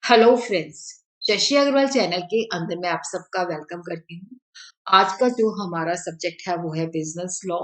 Hello friends. Shashi Agarwal channel के अंदर मैं आप सबका वेलकम करती हूँ। आज का जो हमारा सब्जेक्ट है वो है बिजनेस लॉ।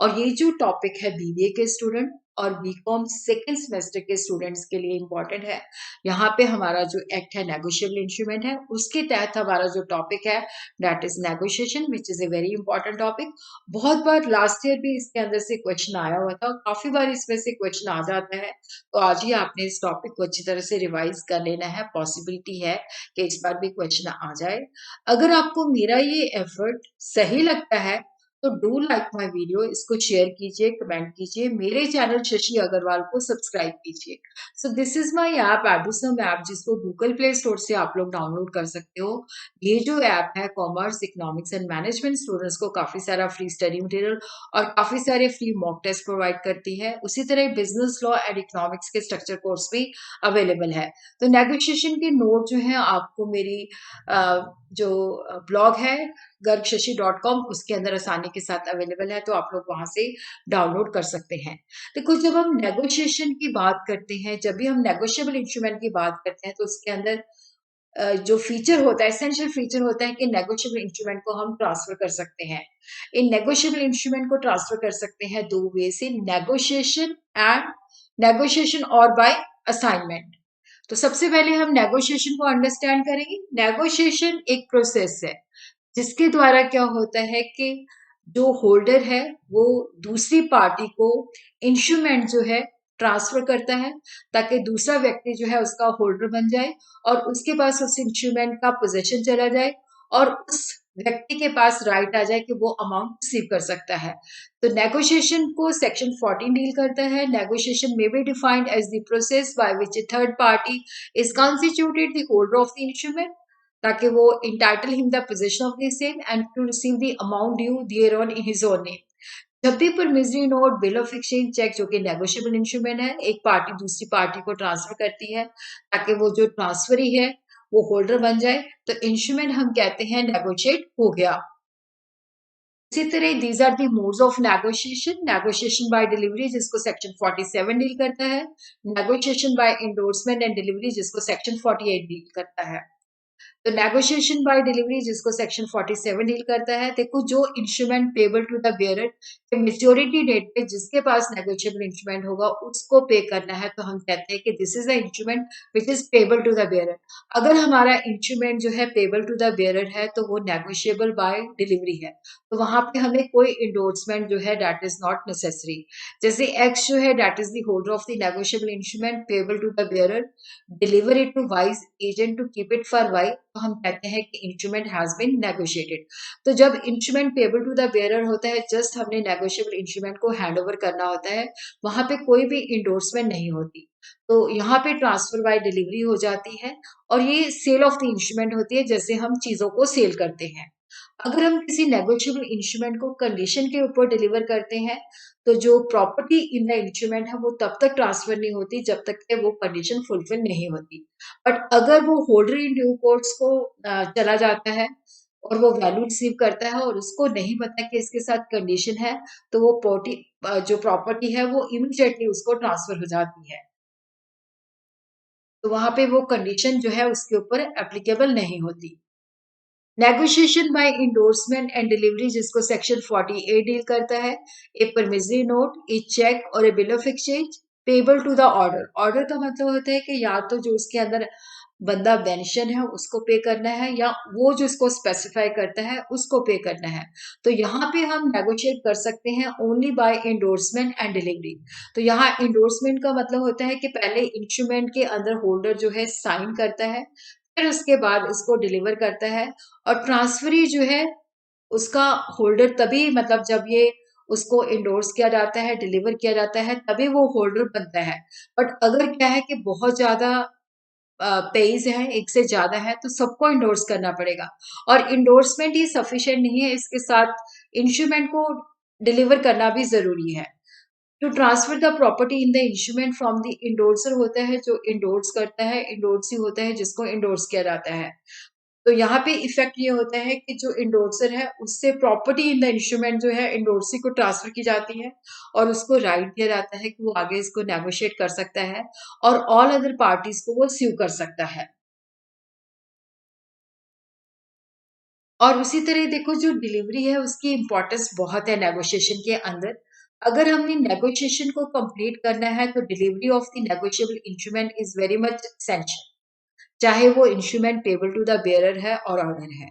और ये जो टॉपिक है बीबीए के स्टूडेंट और बीकॉम सेकेंड सेमेस्टर के स्टूडेंट्स के लिए इम्पोर्टेंट है। यहाँ पे हमारा जो एक्ट है नेगोशिएबल इंस्ट्रूमेंट है, उसके तहत हमारा जो टॉपिक है that is negotiation, which is a very important topic. बहुत बार लास्ट ईयर भी इसके अंदर से क्वेश्चन आया हुआ था, काफी बार इसमें से क्वेश्चन आ जाता है। तो आज ही आपने इस टॉपिक को अच्छी तरह से रिवाइज कर लेना है। पॉसिबिलिटी है कि इस बार भी क्वेश्चन आ जाए। अगर आपको मेरा ये एफर्ट सही लगता है तो डू लाइक माय वीडियो, इसको शेयर कीजिए, कमेंट कीजिए, मेरे चैनल शशि अग्रवाल को सब्सक्राइब कीजिए। So this is my app, Edusum app, जिसको गूगल प्ले स्टोर से आप लोग डाउनलोड कर सकते हो। ये जो ऐप है commerce, economics and management students को काफी सारा फ्री स्टडी मटेरियल और काफी सारे फ्री मॉक टेस्ट प्रोवाइड करती है। उसी तरह बिजनेस लॉ एंड इकोनॉमिक्स के स्ट्रक्चर कोर्स भी अवेलेबल है। तो नेगोशिएशन के नोट जो है आपको मेरी जो ब्लॉग है गर्गशशि.com, उसके अंदर आसानी के साथ अवेलेबल है, तो आप लोग वहां से डाउनलोड कर सकते हैं। देखो, जब हम नेगोशिएशन की बात करते हैं, जब भी हम नेगोशिएबल इंस्ट्रूमेंट की बात करते हैं, तो उसके अंदर जो फीचर होता है, एसेंशियल फीचर होता है कि नेगोशिएबल इंस्ट्रूमेंट को हम ट्रांसफर कर सकते हैं। इन नेगोशिएबल इंस्ट्रूमेंट को ट्रांसफर कर सकते हैं दो वे से, नेगोशिएशन और बाय असाइनमेंट। तो सबसे पहले हम नेगोशिएशन को अंडरस्टैंड करेंगे। नेगोशिएशन एक प्रोसेस है जिसके द्वारा क्या होता है कि जो होल्डर है वो दूसरी पार्टी को इंस्ट्रूमेंट जो है ट्रांसफर करता है, ताकि दूसरा व्यक्ति जो है उसका होल्डर बन जाए और उसके पास उस इंस्ट्रूमेंट का पोजेशन चला जाए और उस व्यक्ति के पास राइट आ जाए कि वो अमाउंट रिसीव कर सकता है। तो नेगोशिएशन को सेक्शन 14 डील करता है। Negotiation may be defined as the process by which a third party is constituted the holder of the instrument, ताकि वो entitle him the possession of the same and to receive the amount due thereon in his own name। जब भी promissory note, bill of exchange, cheque, जो कि negotiable instrument है, एक party दूसरी party को ट्रांसफर करती है ताकि वो जो ट्रांसफरी है वो होल्डर बन जाए, तो इंस्ट्रूमेंट हम कहते हैं नेगोशिएट हो गया। इसी तरह these are the modes of negotiation. Negotiation by delivery, जिसको सेक्शन 47 डील करता है। Negotiation by endorsement and delivery, जिसको सेक्शन 48 डील करता है। तो नेगोशिएशन बाय डिलीवरी, जिसको सेक्शन 47 डील करता है। देखो, जो instrument payable to the bearer, maturity date पे जिसके पास नेगोशिएबल इंस्ट्रूमेंट होगा उसको पे करना है, तो हम कहते हैं कि this is the instrument which is payable to the bearer. अगर हमारा इंस्ट्रूमेंट जो है पेबल टू द बेयरर है तो वो नेगोशिएबल बाय डिलीवरी है, तो वहां पे हमें कोई इंडोर्समेंट जो है दैट इज नॉट नेसेसरी। जैसे एक्स जो है that is the holder of the negotiable instrument payable to the bearer, deliver it to Y's agent to keep it for Y, तो हम कहते हैं कि इंस्ट्रूमेंट हैज बीन नेगोशिएटेड। तो जब instrument payable to the bearer होता है, just हमने नेगोशिएबल इंस्ट्रूमेंट को हैंड ओवर करना होता है, वहां पे कोई भी इंडोर्समेंट नहीं होती। तो यहाँ पे ट्रांसफर बाय डिलीवरी हो जाती है और ये सेल ऑफ द इंस्ट्रूमेंट होती है, जैसे हम चीजों को सेल करते हैं। अगर हम किसी नेगोशिएबल इंस्ट्रूमेंट को कंडीशन के ऊपर डिलीवर करते हैं, तो जो प्रॉपर्टी इन द इंस्ट्रूमेंट है वो तब तक ट्रांसफर नहीं होती जब तक कि वो कंडीशन फुलफिल नहीं होती। बट अगर वो होल्डर इन ड्यू कोर्स को चला जाता है और वो वैल्यू रिसीव करता है और उसको नहीं पता कि इसके साथ कंडीशन है, तो वो जो प्रॉपर्टी है वो इमीडिएटली उसको ट्रांसफर हो जाती है। तो वहां पे वो कंडीशन जो है उसके ऊपर एप्लीकेबल नहीं होती। Negotiation by endorsement and delivery, जिसको सेक्शन 48 डील करता है। A promissory note, a cheque और a bill of exchange payable to the order. Order का मतलब होता है कि या तो जो उसके अंदर बंदा बेनिशन है उसको पे करना है, या वो जो इसको स्पेसिफाई करता है उसको पे करना है। तो यहाँ पे हम नेगोशिएट कर सकते हैं only by endorsement and delivery. तो यहाँ इंडोर्समेंट का मतलब होता है कि पहले इंस्ट्रूमेंट के अंदर होल्डर जो है साइन करता है, फिर उसके बाद इसको डिलीवर करता है। और ट्रांसफरी जो है उसका होल्डर तभी, मतलब जब ये उसको इंडोर्स किया जाता है, डिलीवर किया जाता है, तभी वो होल्डर बनता है। बट अगर क्या है कि बहुत ज्यादा पेज है, एक से ज्यादा है, तो सबको इंडोर्स करना पड़ेगा। और इंडोर्समेंट ही सफिशिएंट नहीं है, इसके साथ इंस्ट्रूमेंट को डिलीवर करना भी जरूरी है। To transfer the property in the instrument from the endorser होता है जो इंडोर्स करता है, इंडोर्स ही होता है जिसको इंडोर्स किया जाता है। तो यहाँ पे इफेक्ट ये होता है कि जो इंडोर्सर है उससे प्रॉपर्टी इन द इंस्ट्रूमेंट जो है इंडोर्सी को ट्रांसफर की जाती है और उसको राइट दिया जाता है कि वो आगे इसको नेगोशिएट कर सकता है और ऑल अदर पार्टीज को वो स्यू कर सकता है। और उसी तरह देखो जो डिलीवरी है उसकी इम्पोर्टेंस बहुत है नेगोशिएशन के अंदर। अगर हमने नेगोशिएशन को कंप्लीट करना है तो delivery of the negotiable instrument is very much essential, चाहे वो instrument payable to the bearer है और ऑर्डर है।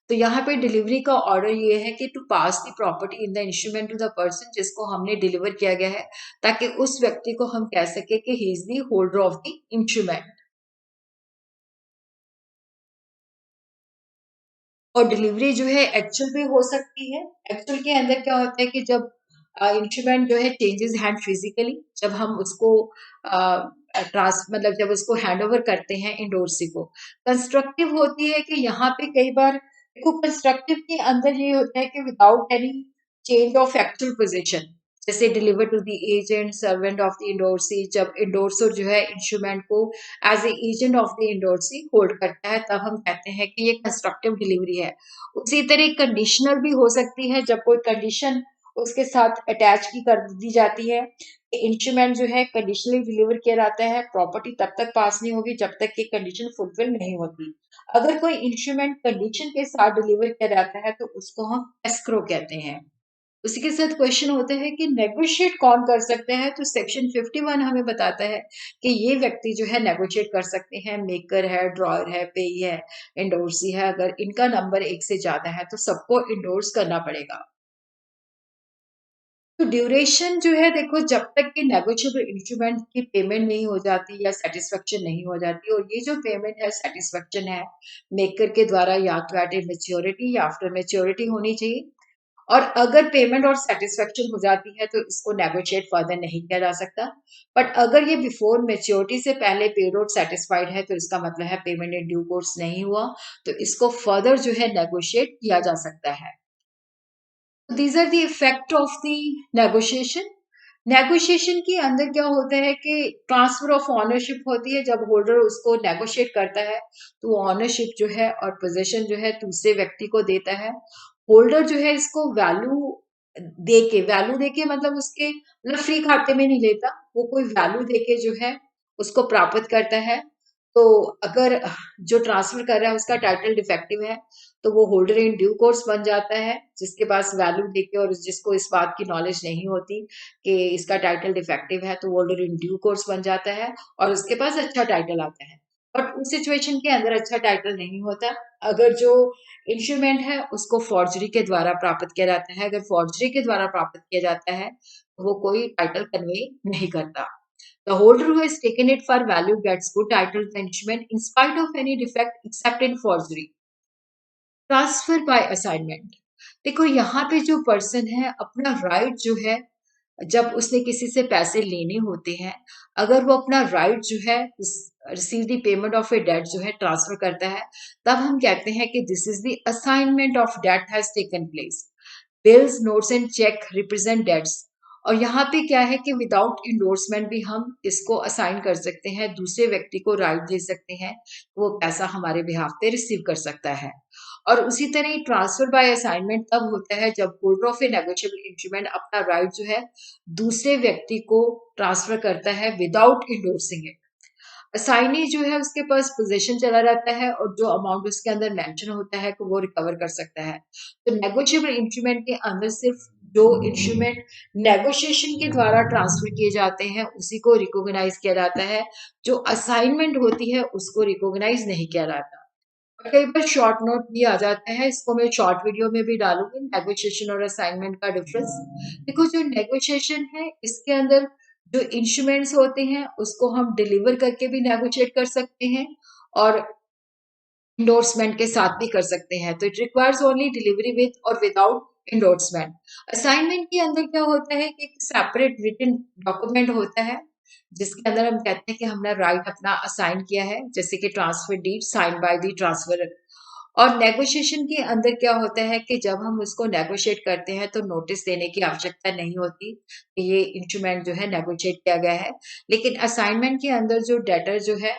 तो यहाँ पे डिलीवरी का ऑर्डर ये है कि to pass the property in the instrument to the person जिसको हमने डिलीवर किया गया है, ताकि उस व्यक्ति को हम कह सके कि he is the holder of the instrument. और डिलीवरी जो है एक्चुअल में हो सकती है। एक्चुअल के अंदर क्या होता है कि जब इंस्ट्रूमेंट जो है चेंजेस हैंड फिजिकली, जब हम उसको ट्रांस मतलब जब उसको हैंड ओवर करते हैं इंडोर्सी को। कंस्ट्रक्टिव होती है कि यहाँ पे कई बार देखो कंस्ट्रक्टिव के अंदर ये होता है कि without any change of actual position, जैसे deliver to the agent servant of the endorsee, जब इंडोर्सर जो है इंस्ट्रूमेंट को as a agent of the endorsee hold करता है, तब हम कहते हैं कि ये कंस्ट्रक्टिव डिलीवरी है। उसी तरह कंडीशनल भी हो सकती है, जब कोई कंडीशन उसके साथ अटैच की कर दी जाती है। इंस्ट्रूमेंट जो है कंडीशनली डिलीवर किया जाता है, प्रॉपर्टी तब तक पास नहीं होगी जब तक ये कंडीशन फुलफिल नहीं होती। अगर कोई इंस्ट्रूमेंट कंडीशन के साथ डिलीवर किया जाता है तो उसको हम एस्क्रो कहते हैं। उसी के साथ क्वेश्चन होता है कि नेगोशिएट कौन कर सकते हैं, तो सेक्शन 51 हमें बताता है कि ये व्यक्ति जो है नेगोशिएट कर सकते हैं। मेकर है, ड्रॉयर है, पेई है, इंडोर्सी है। अगर इनका नंबर एक से ज्यादा है तो सबको इंडोर्स करना पड़ेगा। तो ड्यूरेशन जो है देखो, जब तक कि नेगोशिएबल इंस्ट्रूमेंट की पेमेंट नहीं हो जाती या सेटिस्फेक्शन नहीं हो जाती, और ये जो पेमेंट है सेटिस्फेक्शन है मेकर के द्वारा या तो एट ए मेच्योरिटी या आफ्टर मेच्योरिटी होनी चाहिए। और अगर पेमेंट और सेटिस्फेक्शन हो जाती है तो इसको नेगोशिएट फर्दर नहीं किया जा सकता। बट अगर ये बिफोर मेच्योरिटी से पहले पेड और सेटिस्फाइड है तो इसका मतलब है पेमेंट इन ड्यू कोर्स नहीं हुआ, तो इसको फर्दर जो है नेगोशिएट किया जा सकता है। These are the effect of the negotiation. Negotiation के अंदर क्या होता है कि ट्रांसफर ऑफ ऑनरशिप होती है। जब होल्डर उसको नेगोशिएट करता है तो ऑनरशिप जो है और पोजीशन जो है दूसरे व्यक्ति को देता है। होल्डर जो है इसको वैल्यू देके मतलब उसके मतलब फ्री खाते में नहीं लेता, वो कोई वैल्यू देके जो है उसको प्राप्त करता है। तो अगर जो ट्रांसफर कर रहा है उसका टाइटल डिफेक्टिव है तो वो होल्डर इन ड्यू कोर्स बन जाता है, जिसके पास वैल्यू देके और जिसको इस बात की नॉलेज नहीं होती कि इसका टाइटल डिफेक्टिव है, तो होल्डर इन ड्यू कोर्स बन जाता है और उसके पास अच्छा टाइटल आता है। बट उस सिचुएशन के अंदर अच्छा टाइटल नहीं होता अगर जो इंस्ट्रूमेंट है उसको फॉर्जरी के द्वारा प्राप्त किया जाता है। अगर फॉर्जरी के द्वारा प्राप्त किया जाता है तो वो कोई टाइटल कन्वे नहीं करता। The holder who has taken it for value gets good title to the instrument in spite of any defect except in forgery. Transfer by assignment. देखो यहाँ पे जो पर्सन है अपना राइट जो है, जब उसने किसी से पैसे लेने होते हैं, अगर वो अपना राइट जो है receive the payment of a debt जो है ट्रांसफर करता है, तब हम कहते हैं कि this is the assignment of debt has taken place. Bills notes and cheque represent debts. और यहाँ पे क्या है कि विदाउट इंडोर्समेंट भी हम इसको असाइन कर सकते हैं, दूसरे व्यक्ति को राइट दे सकते हैं, वो पैसा हमारे बिहाफ पे रिसीव कर सकता है। और उसी तरह ट्रांसफर बाय असाइनमेंट तब होता है जब holder of A negotiable instrument अपना राइट जो है दूसरे व्यक्ति को ट्रांसफर करता है विदाउट इंडोर्सिंग इट। असाइनी जो है उसके पास पोजीशन चला जाता है और जो अमाउंट उसके अंदर मेंशन होता है तो वो रिकवर कर सकता है। तो नेगोशिएबल इंस्ट्रूमेंट के अंदर सिर्फ जो इंस्ट्रूमेंट नेगोशिएशन के द्वारा ट्रांसफर किए जाते हैं उसी को रिकॉग्नाइज किया जाता है। जो असाइनमेंट होती है उसको रिकॉग्नाइज नहीं किया जाता। कई बार शॉर्ट नोट भी आ जाता है, इसको मैं शॉर्ट वीडियो में भी डालूंगी, नेगोशिएशन और असाइनमेंट का डिफरेंस। देखो जो नेगोशिएशन है इसके अंदर जो इंस्ट्रूमेंट्स होते हैं उसको हम डिलीवर करके भी नेगोशिएट कर सकते हैं और इंडोर्समेंट के साथ भी कर सकते हैं। तो it requires only delivery with और विदाउट इंडोर्समेंट। असाइनमेंट के अंदर क्या होता है कि एक सेपरेट रिटन डॉक्यूमेंट होता है जिसके अंदर हम कहते हैं कि हमने राइट अपना असाइन किया है, जैसे कि transfer deed sign by the transferor. और नेगोशिएशन के अंदर क्या होता है कि जब हम उसको नेगोशिएट करते हैं तो नोटिस देने की आवश्यकता नहीं होती कि ये इंस्ट्रूमेंट जो है नेगोशिएट किया गया है। लेकिन असाइनमेंट के अंदर जो डेटर जो है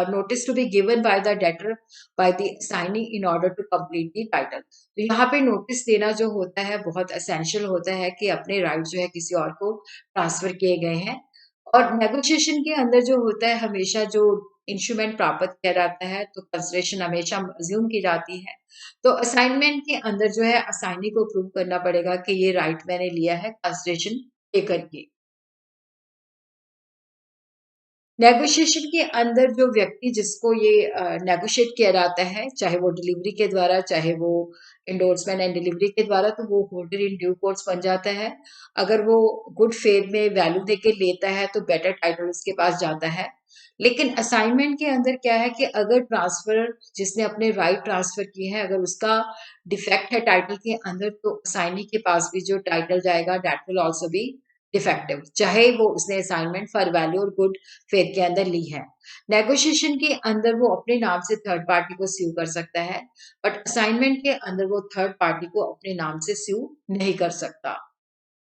notice to be given by the debtor by the signing in order to complete the title. तो यहाँ पे नोटिस देना जो होता है बहुत एसेंशियल होता है कि अपने राइट जो है किसी और को ट्रांसफर किए गए हैं। और नेगोशिएशन के अंदर जो होता है हमेशा जो इंस्ट्रूमेंट प्राप्त किया जाता है तो कंसिडरेशन हमेशा अज्यूम की जाती है। तो असाइनमेंट के अंदर जो है असाइनी को प्रूव करना पड़ेगा कि ये राइट मैंने लिया है कंसिडरेशन लेकर के। नेगोशिएशन के अंदर जो व्यक्ति जिसको ये नेगोशिएट किया जाता है, चाहे वो डिलीवरी के द्वारा, चाहे वो एंडोर्समेंट एंड डिलीवरी के द्वारा, तो वो होल्डर इन ड्यू कोर्स बन जाता है। अगर वो गुड फेथ में वैल्यू देके लेता है, तो बेटर टाइटल उसके पास जाता है। लेकिन असाइनमेंट के अंदर क्या है कि अगर ट्रांसफर जिसने अपने राइट ट्रांसफर किए हैं, अगर उसका डिफेक्ट है टाइटल के अंदर, तो असाइनी के पास भी जो टाइटल जाएगा that will also be defective, चाहे वो उसने असाइनमेंट फॉर वैल्यू और गुड फेथ के अंदर ली है। नेगोशिएशन के अंदर वो अपने नाम से थर्ड पार्टी को स्यू कर सकता है, बट असाइनमेंट के अंदर वो थर्ड पार्टी को अपने नाम से स्यू नहीं कर सकता।